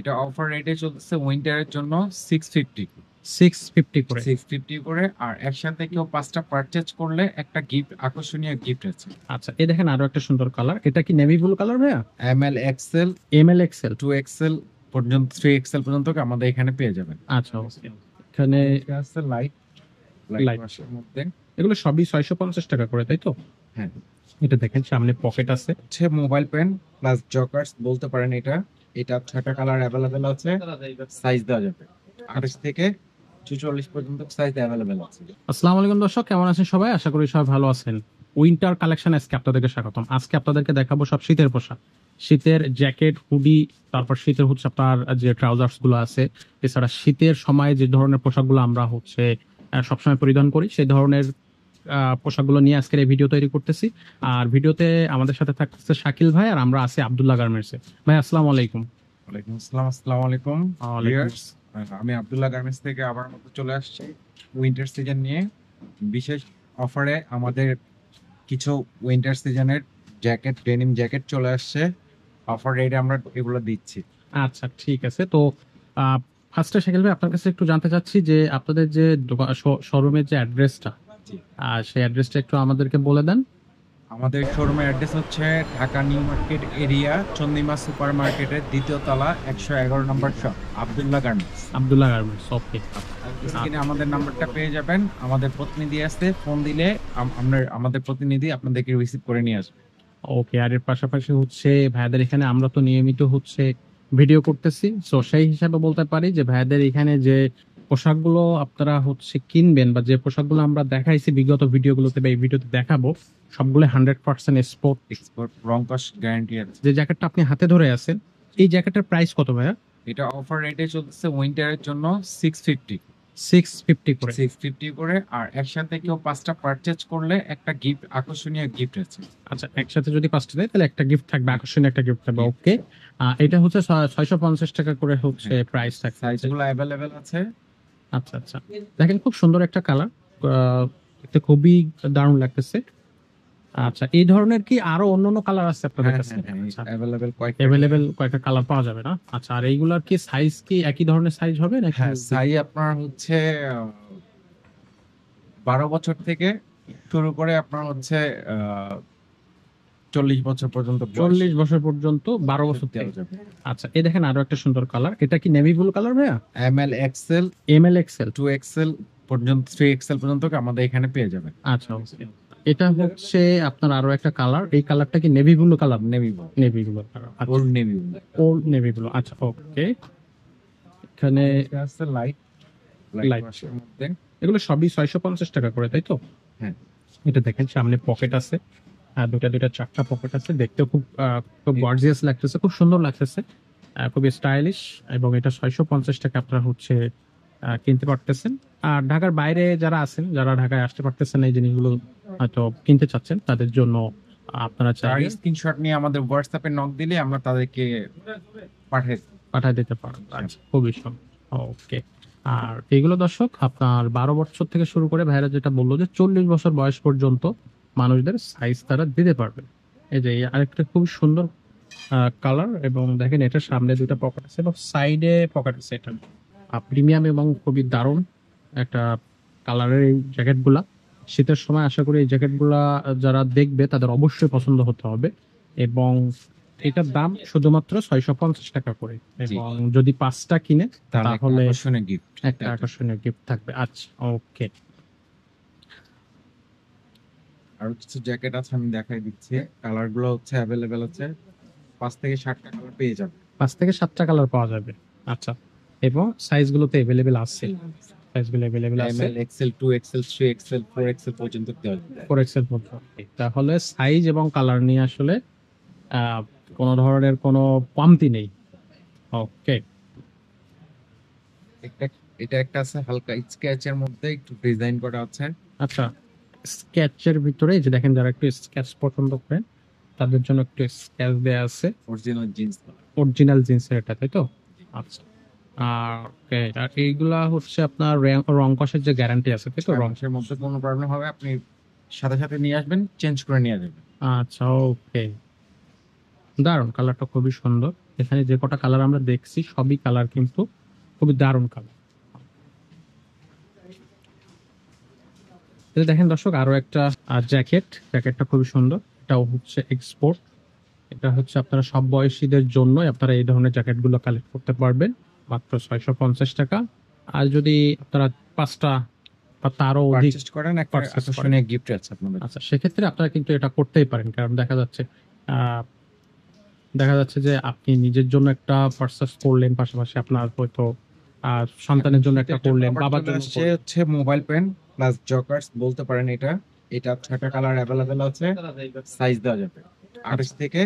এটা অফার রেটে চলতেছে উইন্টারের জন্য 650 650 করে। 650 করে। আর একসাথে কেউ 5টা পারচেজ করলে একটা গিফট, আকর্ষণীয় গিফট আছে। আচ্ছা, এই দেখেন আরো একটা সুন্দর কালার। এটা কি নেভি ব্লু কালার ভাইয়া? ML XL ML XL. 2 XL পর্যন্ত, 3 এক্সেল পর্যন্ত আমাদের এখানে পেয়ে যাবেন। আচ্ছা, ওকে। এখানে এটা আছে লাইট লাইট লাইট, ওয়াশের মধ্যে। এগুলো সবই 650 টাকা করে, তাই তো? হ্যাঁ, এটা দেখেন সামনে পকেট আছে। হচ্ছে মোবাইল পেন প্লাস জকার্স বলতে পারেন। এটা এটা 6টা কালার অ্যাভেলেবেল আছে, সাইজ দেওয়া যাবে 28 থেকে 44 পর্যন্ত সাইজ অ্যাভেলেবেল আছে। আসসালামু আলাইকুম দর্শক, কেমন আছেন সবাই? আশা করি সবাই ভালো আছেন। উইন্টার কালেকশন আজকে আপনাদেরকে স্বাগতম। আজকে আপনাদেরকে দেখাবো সব শীতের পোশাক, শীতের জ্যাকেট, হুডি, তারপর শীতের হচ্ছে আপনার যে ট্রাউজার্স গুলো আছে। এছাড়া শীতের সময় যে ধরনের পোশাকগুলো আমরা হচ্ছে সবসময় পরিধান করি, সেই ধরনের পোশাকগুলো নিয়ে আজকের এই ভিডিও তৈরি করতেছি। আর ভিডিওতে আমাদের সাথে থাকতেছে শাকিল ভাই, আর আমরা আছি আব্দুল্লাহ গার্মেন্টসে। ভাই আসসালামু আলাইকুম। ওয়ালাইকুম আসসালাম। আসসালামু আলাইকুম ওয়ালাইকুম ভিউয়ার্স। আমি আব্দুল্লাহ গার্মেন্টস থেকে আবার মতো চলে আসছি উইন্টার সিজন নিয়ে। বিশেষ অফারে আমাদের কিছু উইন্টার সিজনের জ্যাকেট, ডেনিম জ্যাকেট চলে আসছে। অফার রেটে আমরা এগুলো দিচ্ছি। আচ্ছা, ঠিক আছে। তো ফার্স্টে শাকিল ভাই, আপনার কাছে একটু জানতে চাচ্ছি যে আপনাদের যে শোরুমের যে অ্যাড্রেসটা, জি, সেই অ্যাড্রেসটা একটু আমাদেরকে বলে দেন। আমাদের শোরুমের অ্যাড্রেস হচ্ছে Dhaka new market area, Chandima super মার্কেটের 2য় তলা, 111 নম্বর shop, Abdullah garments. Abdullah garments, okay. স্ক্রিনে আমাদের নাম্বারটা পেয়ে যাবেন। আমাদের প্রতিনিধি আসতে ফোন দিলে আমাদের প্রতিনিধি আপনাদেরকে রিসিভ করে নিয়ে আসবে। ওকে, আর এর পাশাপাশি হচ্ছে ভাইয়াদের এখানে আমরা তো নিয়মিত হচ্ছে ভিডিও করতেছি, তো সেই হিসাবে বলতে পারি যে ভাইয়াদের এখানে যে পোশাকগুলো আপনারা হচ্ছে কিনবেন, বা যে পোশাকগুলো আমরা দেখাইছি বিগত ভিডিওগুলোতে বা এই ভিডিওতে দেখাবো, সবগুলো 100% স্পোর্ট। এক্সপোর্ট রং কস্ট গ্যারান্টি আছে। যে জ্যাকেটটা আপনি হাতে ধরে আছেন, এই জ্যাকেটের প্রাইস কত ভাইয়া? এটা অফার রেটে চলতেছে উইন্টারের জন্য 650 650 করে। 650 করে। আর একসাথে কেউ 5টা পারচেজ করলে একটা গিফট, আকর্ষণীয় গিফট আছে। আচ্ছা, একসাথে যদি 5টা দেয় তাহলে একটা গিফট থাকবে, আকর্ষণীয় একটা গিফট থাকবে, ওকে। এটা হচ্ছে 650 টাকা করে হচ্ছে প্রাইস থাকছে। সাইজগুলো অ্যাভেলেবেল আছে। আচ্ছা আচ্ছা, দেখেন খুব সুন্দর একটা কালার, এটা খুবই দারুণ লাগতেছে। আচ্ছা, এই ধরনের কি আরো অন্যান্য কালার আছে আপনাদের হ্যাঁ কাছে? হ্যাঁ হ্যাঁ, আচ্ছা, অ্যাভেলেবেল কয়েকটা। অ্যাভেলেবেল কয়েকটা কালার পাওয়া যাবে না? আচ্ছা, আর এইগুলার কি সাইজ কি একই ধরনের সাইজ হবে নাকি? হ্যাঁ, সাই আপনার হচ্ছে 12 বছর থেকে শুরু করে আপনার হচ্ছে 40 বছর পর্যন্ত বয়স 40 বছর পর্যন্ত, 12 বছর থেকে। দেওয়া যাবে। আচ্ছা, এই দেখেন আরো একটা সুন্দর কালার। এটা কি নেভি ব্লু কালার ভাইয়া? ML XL ML XL. 2 XL পর্যন্ত, 3 এক্সেল পর্যন্ত আমাদের এখানে পেয়ে যাবেন। আচ্ছা, okay. এটা হচ্ছে আপনার আরো একটা কালার। এই কালারটা কি navy blue colour? Navy blue, navy blue colour, old navy blue. Old navy blue. আচ্ছা, ওকে। এখানে এটা আছে লাইট লাইট লাইট, ওয়াশের মধ্যে। এগুলো সবই 650 টাকা করে, তাই তো? হ্যাঁ, এটা দেখেন সামনে পকেট আছে, আর দুটা দুটা চারটা পকেট আছে। দেখতেও খুব খুব গর্জিয়াস লাগতেছে, খুব সুন্দর লাগতেছে, খুবই স্টাইলিশ। এবং এটা 650 টাকা আপনারা হচ্ছে কিনতে পারতেছেন। আর ঢাকার বাইরে যারা আছেন, যারা ঢাকায় আসতে পারতেছেন, এই জিনিসগুলো হয়তো কিনতে চাচ্ছেন, তাদের জন্য আপনারা তার চাইলে স্ক্রিনশট নিয়ে আমাদের হোয়াটসঅ্যাপে নক দিলে আমরা তাদেরকে পাঠিয়ে দিই। পাঠায় দিতে পারেন। আচ্ছা, খুবই সুন্দর, ওকে। আর এগুলো দর্শক আপনার 12 বছর থেকে শুরু করে, ভাইরা যেটা বললো যে 40 বছর বয়স পর্যন্ত মানুষদের সাইজ তারা দিতে পারবে। এই যে এই আরেকটা খুব সুন্দর কালার, এবং দেখেন এটার সামনে দুটো পকেট আছে এবং সাইডে পকেট আছে। এটা প্রিমিয়াম এবং খুবই দারুণ একটা কালারের এই জ্যাকেটগুলা। শীতের সময় আশা করি এই জ্যাকেটগুলা যারা দেখবে তাদের অবশ্যই পছন্দ হতে হবে। এবং এটার দাম শুধুমাত্র 650 টাকা করে, জি, এবং যদি 5টা কিনে তাহলে একটা তাহলে আকর্ষণীয় গিফট। একটা আকর্ষণীয় গিফট থাকবে। আচ্ছা, ওকে। আরো কিছু জ্যাকেট আছে, আমি দেখাই দিচ্ছি। কালার গুলো হচ্ছে অ্যাভেলেবেল আছে, 5 থেকে 7টা কালার পেয়ে যাবে। 5 থেকে 7টা কালার পাওয়া যাবে। আচ্ছা, এবং সাইজগুলোতে অ্যাভেলেবেল আছে, সাইজগুলো অ্যাভেলেবেল আছে। ML XL 2 XL 3 XL 4 XL পর্যন্ত দেওয়া যাবে। 4 এক্সেল পর্যন্ত। তাহলে সাইজ এবং কালার নিয়ে আসলে আহ, কোনো ধরনের কোনো কমতি নেই, ওকে। একটা এটা একটা আছে হালকা স্কেচের মধ্যে, একটু ডিজাইন করা আছে। আচ্ছা, স্কেচের ভিতরে এই যে দেখেন, যারা একটু স্কেচ পছন্দ করেন তাদের জন্য একটু স্কেচ দেয়া আছে। Original jeans. অরিজিনাল জিন্সের এটা, তাই তো? আচ্ছা। আর okay, আর এইগুলা হচ্ছে আপনার রং কষের যে গ্যারান্টি আছে, তাই তো? রং, রংসের মধ্যে কোনো প্রবলেম হবে, আপনি সাথে সাথে নিয়ে আসবেন, চেঞ্জ করে নিয়ে যাবেন। আচ্ছা, ওকে। দারুণ, কালারটা খুবই সুন্দর। এখানে যে কটা কালার আমরা দেখছি সবই কালার কিন্তু খুবই দারুণ কালার। এটা দেখেন দর্শক, আরো একটা জ্যাকেটটা খুবই সুন্দর। এটাও হচ্ছে এক্সপোর্ট। এটা হচ্ছে আপনারা সব বয়সীদের জন্য আপনারা এই ধরনের জ্যাকেটগুলো কালেক্ট করতে পারবেন মাত্র 650 টাকা। আর যদি আপনারা 5টা বা তারও অধিক পারচেজ করেন, একটা purchase করেন, আকর্ষণীয় গিফট আছে আপনাদের। আচ্ছা সেক্ষেত্রে আপনারা কিন্তু এটা করতেই পারেন। কারণ আহ, দেখা যাচ্ছে যে আপনি নিজের জন্য একটা পারচেস করলেন, পাশাপাশি আপনার হয়তো সন্তানের জন্য একটা করলেন, বাবার জন্য সে হচ্ছে মোবাইল পেন প্লাস জকার্স বলতে পারেন। এটা 6টা কালার অ্যাভেলেবেল আছে, সাইজ দেওয়া যাবে 28 থেকে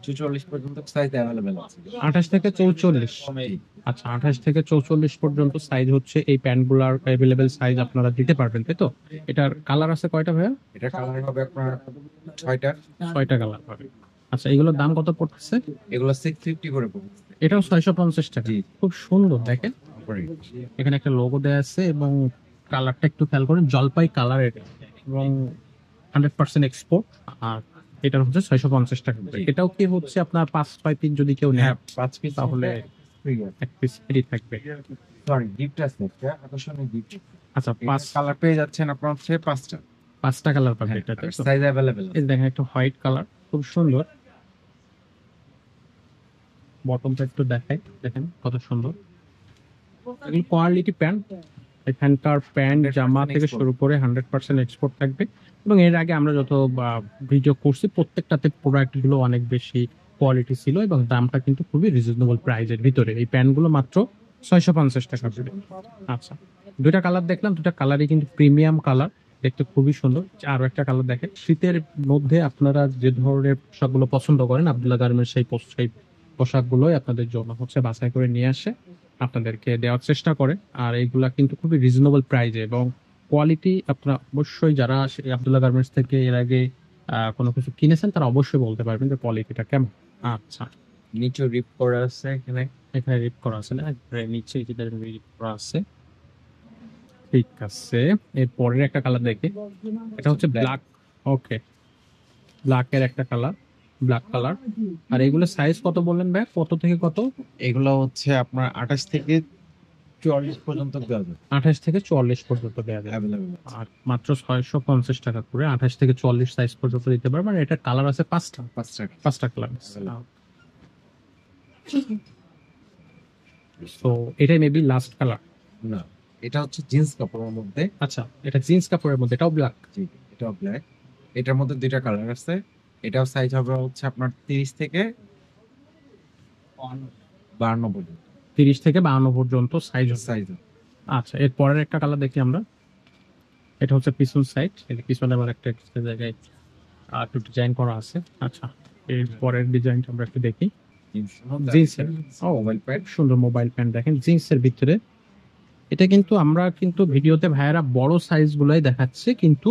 44 পর্যন্ত সাইজ অ্যাভেলেবেল আছে। 28 থেকে 44। আচ্ছা, 28 থেকে 44 পর্যন্ত সাইজ হচ্ছে এই প্যান্টগুলার অ্যাভেলেবেল সাইজ আপনারা দিতে পারবেন, তাই তো? এটার কালার আছে কয়টা ভাইয়া? এটা কালার হবে আপনার 6টা। 6টা কালার পাবে। আচ্ছা, এগুলোর দাম কত পড়তেছে? এগুলো 650 করে পড়ছে। এটাও 650 টাকা। জি। খুব সুন্দর, দেখেন এখানে একটা লোগো দেওয়া আছে এবং কালারটা একটু খেয়াল করেন, জলপাই কালার এটা, এবং 100% এক্সপোর্ট। আর এটা হচ্ছে 650 টাকা করে। এটাও কি হচ্ছে আপনার 5-6 পিস যদি কেউ নেয় হ্যাঁ, 5 পিস তাহলে ফ্রি আছে। এক পিস ফ্রি থাকবে। সরি, গিফট আছে একটা আকর্ষণীয় গিফট। আচ্ছা, 5 কালার পেয়ে যাচ্ছেন আপনার হচ্ছে 5টা। 5টা কালার পাবে এটা, তাই তো? সাইজ অ্যাভেলেবেল এই দেখেন একটা হোয়াইট কালার, খুব সুন্দর। বটমটা একটু দেখাই, দেখেন কত সুন্দর। এগুলো কোয়ালিটি প্যান্ট। এখানকার প্যান্ট 100% জামা থেকে export। শুরু করে 100% এক্সপোর্ট থাকবে। এবং এর আগে আমরা যত ভিডিও করছি প্রত্যেকটাতে প্রোডাক্ট গুলো অনেক বেশি কোয়ালিটি ছিল এবং দামটা কিন্তু খুবই রিজনেবল প্রাইসের ভিতরে। এই প্যান্টগুলো মাত্র 650 টাকা করে। আচ্ছা, দুইটা কালার দেখলাম, দুটা কালারই কিন্তু প্রিমিয়াম কালার, দেখতে খুবই সুন্দর। আরো একটা কালার দেখেন। শীতের মধ্যে আপনারা যে ধরনের পোশাকগুলো পছন্দ করেন, আব্দুল্লাহ গার্মেন্টস সেই পোশাকগুলোই আপনাদের জন্য হচ্ছে বাছাই করে নিয়ে আসে, আপনাদেরকে দেওয়ার চেষ্টা করে। আর এইগুলা কিন্তু খুবই রিজনেবল প্রাইসে এবং কোয়ালিটি আপনারা অবশ্যই, যারা সেই আব্দুল্লাহ গার্মেন্টস থেকে এর আগে কোনো কিছু কিনেছেন তারা অবশ্যই বলতে পারবেন যে কোয়ালিটিটা কেমন। আচ্ছা, নিচে রিপ করা আছে এখানে। এখানে রিপ করা আছে না? নিচে রিপ করা আছে। ঠিক আছে, এর পরের একটা কালার দেখি। এটা হচ্ছে ব্ল্যাক। ওকে, ব্ল্যাকের একটা কালার, ব্ল্যাক কালার। আর এগুলো সাইজ কত বললেন ভাই, কত থেকে কত? এগুলো হচ্ছে আপনার 28 থেকে 44 পর্যন্ত দেওয়া যাবে, 28 থেকে 44 পর্যন্ত দেওয়া যায়। অ্যাভেলেবেল। আর মাত্র 650 টাকা করে 28 থেকে 44 সাইজ পর্যন্ত দিতে পারবেন। আর এটা কালার আছে 5টা, 5টা। 5টা কালার। তো এটাই মেবি লাস্ট কালার। না, এটা হচ্ছে জিন্স কাপড়ের মধ্যে। আচ্ছা, এটা জিন্স কাপড়ের মধ্যে, এটাও ব্ল্যাক। জি, এটাও ব্ল্যাক। এটার মধ্যে দুইটা কালার আছে। এটাও সাইজ হবে হচ্ছে আপনার 30 থেকে 52 পর্যন্ত 30 থেকে 52 পর্যন্ত সাইজ। সাইজ। আচ্ছা, এর পরের একটা কালার দেখি আমরা। এটা হচ্ছে পিছন সাইড, এর পিছনে আবার একটা extra জায়গায় একটু ডিজাইন করা আছে। আচ্ছা, এর পরের ডিজাইনটা আমরা একটু দেখি। জিন্সের মোবাইল প্যাড। সুন্দর মোবাইল প্যান্ট, দেখেন জিন্সের ভিতরে। এটা কিন্তু আমরা কিন্তু ভিডিওতে ভাইয়েরা বড় সাইজ গুলাই দেখাচ্ছে, কিন্তু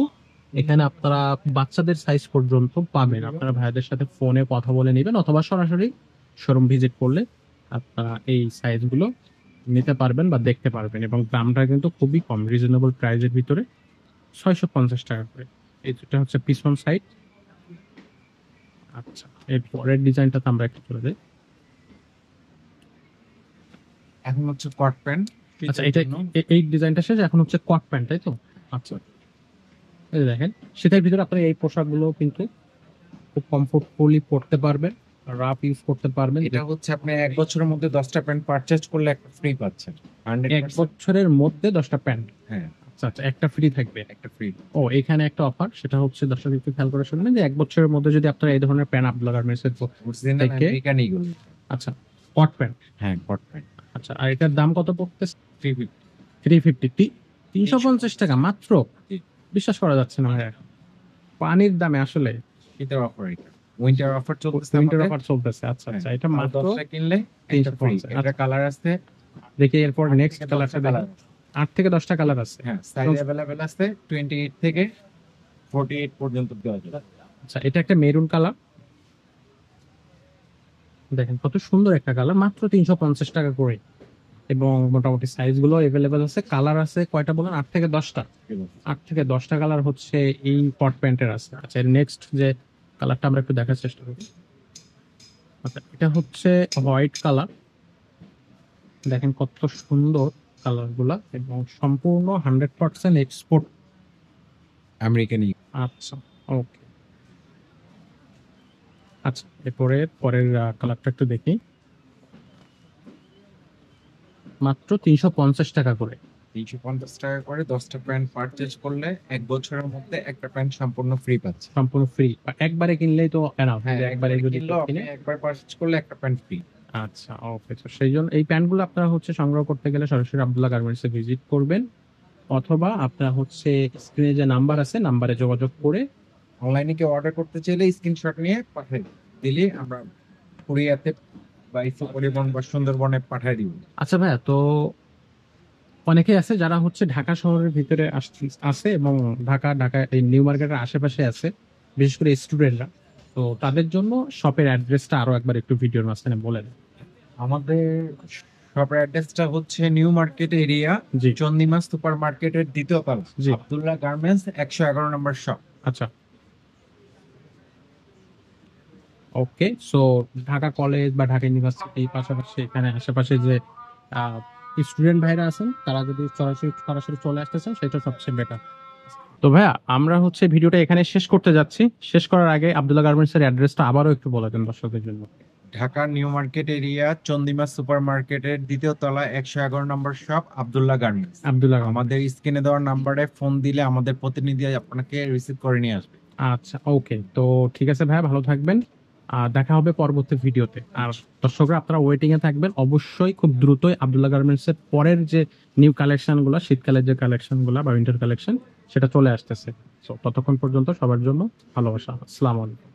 এখানে আপনারা বাচ্চাদের সাইজ পর্যন্ত পাবেন। আপনারা ভাইয়াদের সাথে ফোনে কথা বলে নেবেন অথবা সরাসরি শোরুম ভিজিট করলে আপনারা এই সাইজ গুলো নিতে পারবেন বা দেখতে পারবেন। এবং দামটা কিন্তু খুবই কম, রিজনেবল প্রাইসের ভিতরে, 650 টাকা করে। এই দুটো হচ্ছে পিছন সাইড। আচ্ছা, এর পরের ডিজাইনটাতে আমরা একটু চলে যাই। এখন হচ্ছে কট প্যান্ট। আচ্ছা, এটা এই ডিজাইনটা শেষ, এখন হচ্ছে কট প্যান্ট, তাই তো? আচ্ছা, এই যে দেখেন শীতের ভিতরে আপনারা এই পোশাকগুলো কিন্তু খুব কমফোর্টফুলি পরতে পারবেন, রাফ ইউজ করতে পারবেন। এটা হচ্ছে আপনি 1 বছরের মধ্যে 10টা প্যান্ট পারচেজ করলে একটা ফ্রি পাচ্ছেন। 1 বছরের মধ্যে 10টা প্যান্ট। হ্যাঁ, আচ্ছা আচ্ছা, একটা ফ্রি থাকবে। একটা ফ্রি। ও, এখানে একটা অফার, সেটা হচ্ছে দর্শক একটু খেয়াল করে শুনবেন, যে 1 বছরের মধ্যে যদি আপনারা এই ধরনের প্যান্ট আব্দুল্লাহ গার্মেন্টস এর অরিজিনাল থেকে, আমেরিকান ইগল। আচ্ছা কট প্যান্ট, হ্যাঁ, কট প্যান্ট। আচ্ছা, আর এটার দাম কত পড়তেছে? 350। 350, 350 টাকা মাত্র। জি। বিশ্বাস করা যাচ্ছে না ভাইয়া, পানির দামে আসলে। শীতের অফার এটা, উইন্টার অফার চলতেছে উইন্টার আমাদের। অফার চলতেছে। আচ্ছা আচ্ছা, এটা আর মাত্র 10টা কিনলে একটা ফ্রি। 350। এটা কালার আছে। দেখি এরপর নেক্সট 10টা কালারটা কালার। দেখি। 8 থেকে 10টা কালার আছে। হ্যাঁ, সাইজ अवेलेबल আছে 28 থেকে 48 পর্যন্ত দেওয়া যাবে। আচ্ছা, এটা একটা মেরুন কালার, দেখেন কত সুন্দর একটা কালার, মাত্র 350 টাকা করে। এবং মোটামুটি সাইজ গুলো अवेलेबल আছে। কালার আছে কয়টা বলেন? 8 থেকে 10টা। 8 থেকে 10টা কালার হচ্ছে এই কট প্যান্টের আছে। আচ্ছা, এর নেক্সট যে কালারটা আমরা একটু দেখার চেষ্টা করি। আচ্ছা, এটা হচ্ছে হোয়াইট কালার, দেখেন কত সুন্দর কালার গুলা, এবং সম্পূর্ণ 100% এক্সপোর্ট। আমেরিকান। আচ্ছা, ওকে। আচ্ছা, এরপরে পরের কালারটা একটু দেখি। মাত্র 350 টাকা করে। 350 টাকা করে 10টা প্যান্ট পারচেজ করলে 1 বছরের মধ্যে একটা প্যান্ট সম্পূর্ণ ফ্রি পাচ্ছে। সম্পূর্ণ ফ্রি, একবারে কিনলেই তো এনাফ, হ্যাঁ, একবারে যদি কিনলেও আপনি কিনে। একবার পারচেজ করলে একটা প্যান্ট ফ্রি। আচ্ছা, ওকে। তো সেই জন্য এই প্যান্টগুলো আপনারা হচ্ছে সংগ্রহ করতে গেলে সরাসরি আব্দুল্লাহ গার্মেন্টসে ভিজিট করবেন, অথবা আপনারা হচ্ছে স্ক্রিনে যে নাম্বার আছে নাম্বারে যোগাযোগ করে। অনলাইনে কেউ অর্ডার করতে চাইলে স্ক্রিনশট নিয়ে পাঠিয়ে দিলে আমরা কুরিয়াতে বা ইসো পরিবহন বা সুন্দরবনে পাঠিয়ে দিব। আচ্ছা ভাইয়া, তো অনেকেই আছে যারা হচ্ছে ঢাকা শহরের ভিতরে আছে, এবং ঢাকা এই নিউ মার্কেটের আশেপাশে আছে, বিশেষ করে স্টুডেন্টরা। তো তাদের জন্য শপের অ্যাড্রেসটা আরো একবার একটু ভিডিওর মাঝখানে বলে দেন। আমাদের শপের অ্যাড্রেসটা হচ্ছে নিউ মার্কেট এরিয়া, জি, চন্দিমা সুপার মার্কেটের দ্বিতীয় তলা, জি। আব্দুল্লাহ গার্মেন্টস 111 নম্বর শপ। আচ্ছা, ওকে। সো ঢাকা কলেজ বা ঢাকা ইউনিভার্সিটি পাশাপাশি এখানে আশেপাশে যে স্টুডেন্ট ভাইরা আছেন, তারা যদি সরাসরি চলে আসতে চান সেটা সবচেয়ে বেটার। তো ভাইয়া, আমরা হচ্ছে ভিডিওটা এখানে শেষ করতে যাচ্ছি। শেষ করার আগে আব্দুল্লাহ গার্মেন্টস এর অ্যাড্রেসটা আবারও একটু বলে দেন দর্শকদের জন্য। Dhaka new market area, Chandima super মার্কেটের দ্বিতীয় তলা, 111 নম্বর শপ, আব্দুল্লাহ গার্মেন্টস। আব্দুল্লাহ আমাদের স্ক্রিনে দেওয়ার নাম্বারে ফোন দিলে আমাদের প্রতিনিধি আপনাকে রিসিভ করে নিয়ে আসবে। আচ্ছা, ওকে। তো ঠিক আছে ভাইয়া, ভালো থাকবেন। দেখা হবে পরবর্তী ভিডিওতে। আর দর্শকরা, আপনারা ওয়েটিং এ থাকবেন, অবশ্যই খুব দ্রুতই আব্দুল্লাহ গার্মেন্টস এর পরের যে নিউ কালেকশন গুলা, শীতকালের যে কালেকশন গুলা বা উইন্টার কালেকশন, সেটা চলে আসতেছে। তো ততক্ষণ পর্যন্ত সবার জন্য ভালোবাসা। আসসালামু আলাইকুম।